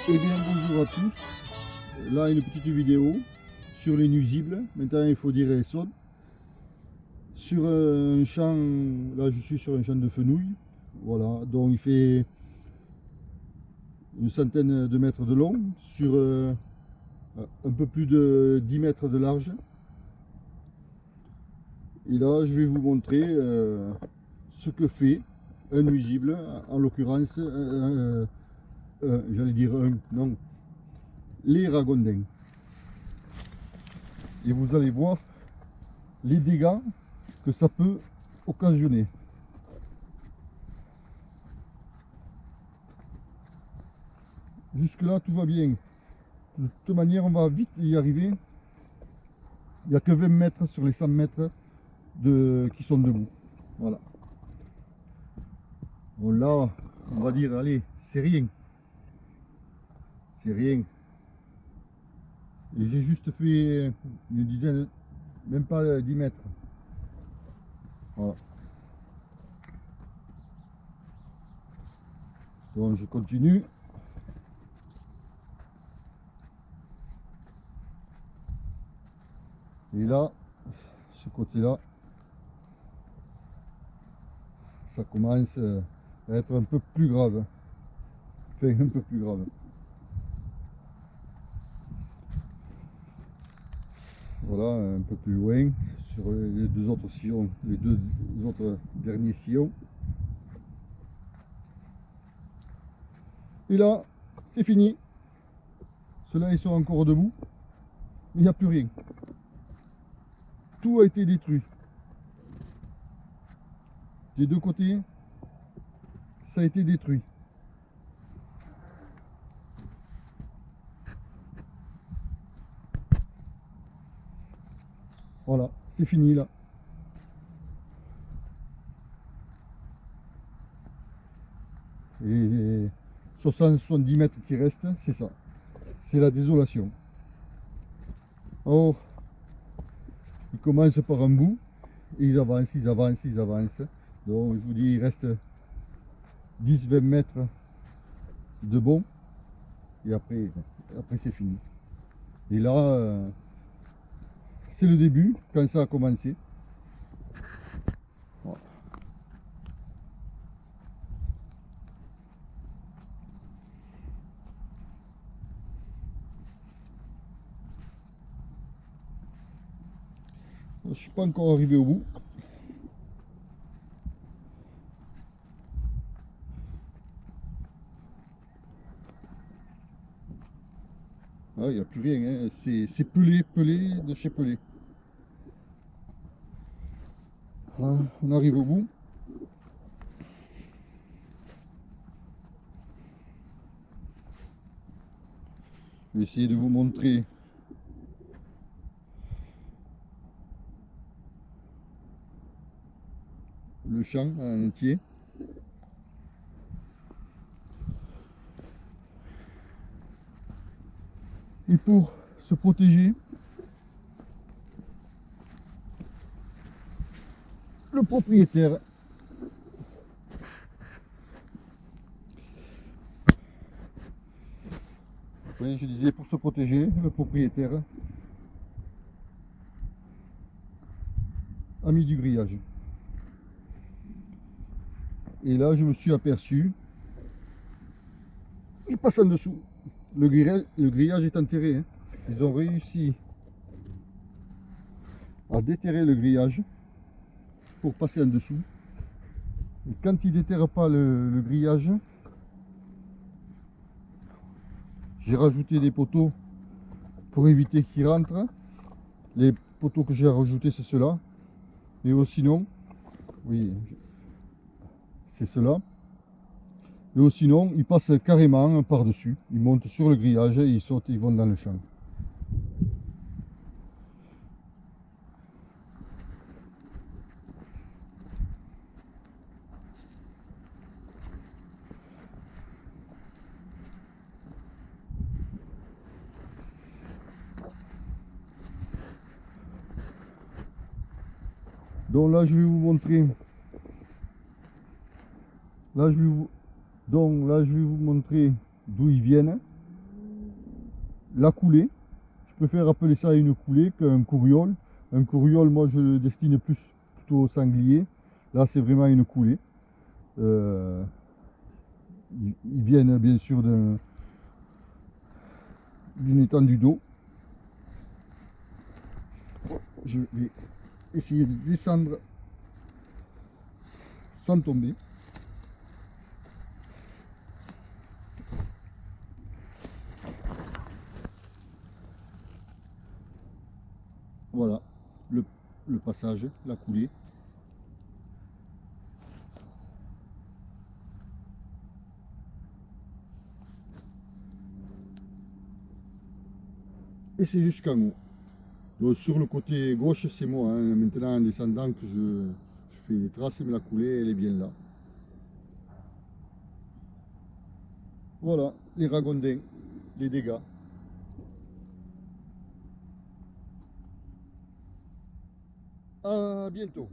Eh bien bonjour à tous, là une petite vidéo sur les nuisibles, maintenant il faut dire les saules. Sur un champ, là je suis sur un champ de fenouil, voilà, donc il fait une centaine de mètres de long, sur un peu plus de 10 mètres de large. Et là je vais vous montrer ce que fait un nuisible, en l'occurrence, j'allais dire non, les ragondins. Et vous allez voir les dégâts que ça peut occasionner. Jusque là tout va bien. De toute manière on va vite y arriver. Il n'y a que 20 mètres sur les 100 mètres qui sont debout. Voilà. Bon là on va dire allez c'est rien. C'est rien. Et j'ai juste fait une dizaine, même pas 10 mètres. Voilà. Donc je continue. Et là, ce côté-là, ça commence à être un peu plus grave. Enfin, un peu plus grave. Voilà, un peu plus loin, sur les deux autres sillons, les deux autres derniers sillons. Et là, c'est fini. Ceux-là, ils sont encore debout. Mais il n'y a plus rien. Tout a été détruit. Des deux côtés, ça a été détruit. Voilà, c'est fini là. Et 60-70 mètres qui restent, c'est ça. C'est la désolation. Or, ils commencent par un bout, et ils avancent, ils avancent, ils avancent. Donc je vous dis, il reste 10-20 mètres de bon, et après c'est fini. Et là, c'est le début, quand ça a commencé. Voilà. Je ne suis pas encore arrivé au bout. Ah, il n'y a plus rien, hein. C'est pelé de chez pelé. Là, on arrive au bout. Je vais essayer de vous montrer le champ en entier. Et pour se protéger, le propriétaire je disais pour se protéger, le propriétaire a mis du grillage. Et là je me suis aperçu, il passe en dessous. Le grillage est enterré, hein. Ils ont réussi à déterrer le grillage pour passer en dessous. Et quand ils ne déterrent pas le grillage, j'ai rajouté des poteaux pour éviter qu'ils rentrent. Les poteaux que j'ai rajoutés, c'est ceux-là. Mais sinon, oui, c'est ceux-là. Et sinon, ils passent carrément par-dessus. Ils montent sur le grillage et ils sautent, ils vont dans le champ. Donc là, je vais vous montrer. Là, je vais vous montrer d'où ils viennent. la coulée. Je préfère appeler ça une coulée qu'un courriole. Un courriole, moi je le destine plutôt au sanglier. Là c'est vraiment une coulée. Ils viennent bien sûr d'une étendue d'eau. Je vais essayer de descendre sans tomber. Voilà le passage, la coulée. Et c'est jusqu'en haut. Donc sur le côté gauche, c'est moi. Hein. Maintenant en descendant que je fais les traces, mais la coulée, elle est bien là. Voilà, les ragondins, les dégâts. À bientôt.